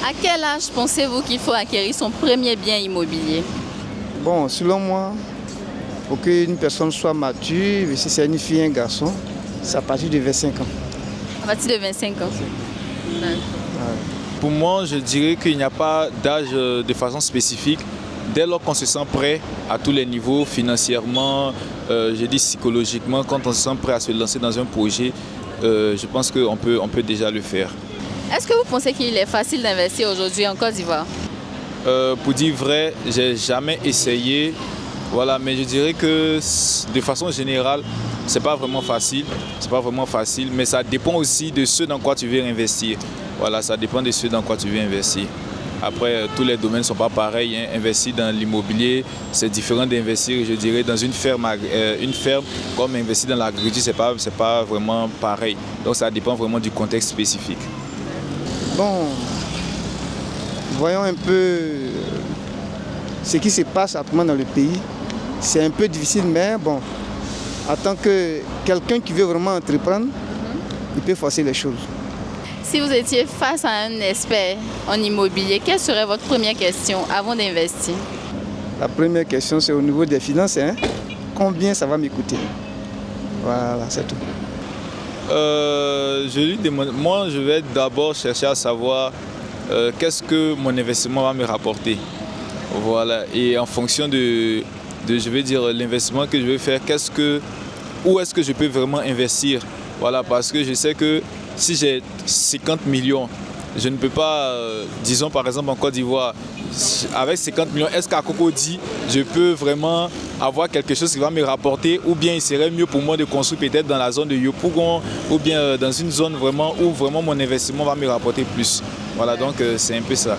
À quel âge pensez-vous qu'il faut acquérir son premier bien immobilier? Bon, selon moi, pour qu'une personne soit mature, si c'est une fille, un garçon, c'est à partir de 25 ans. À partir de 25 ans. D'accord. Pour moi, je dirais qu'il n'y a pas d'âge de façon spécifique. Dès lors qu'on se sent prêt à tous les niveaux, financièrement, je dis psychologiquement, quand on se sent prêt à se lancer dans un projet, je pense qu'on peut déjà le faire. Est-ce que vous pensez qu'il est facile d'investir aujourd'hui en Côte d'Ivoire? Pour dire vrai, j'ai jamais essayé, voilà, mais je dirais que de façon générale, c'est pas vraiment facile, mais ça dépend aussi de ce dans quoi tu veux investir. Voilà, ça dépend de ce dans quoi tu veux investir. Après, tous les domaines ne sont pas pareils. Hein. Investir dans l'immobilier, c'est différent d'investir, je dirais, dans une ferme comme investir dans l'agriculture, c'est pas vraiment pareil. Donc ça dépend vraiment du contexte spécifique. Bon, voyons un peu ce qui se passe actuellement dans le pays. C'est un peu difficile, mais bon, en tant que quelqu'un qui veut vraiment entreprendre, il peut forcer les choses. Si vous étiez face à un expert en immobilier, quelle serait votre première question avant d'investir? La première question, c'est au niveau des finances. Hein? Combien ça va me coûter? Voilà, c'est tout. Je lui demande, moi, je vais d'abord chercher à savoir qu'est-ce que mon investissement va me rapporter. Voilà. Et en fonction de je vais dire, l'investissement que je vais faire, où est-ce que je peux vraiment investir? Voilà, parce que je sais que si j'ai 50 millions, je ne peux pas, disons par exemple en Côte d'Ivoire, avec 50 millions, est-ce qu'à Cocody, je peux vraiment avoir quelque chose qui va me rapporter, ou bien il serait mieux pour moi de construire peut-être dans la zone de Yopougon, ou bien dans une zone vraiment où vraiment mon investissement va me rapporter plus. Voilà, donc c'est un peu ça.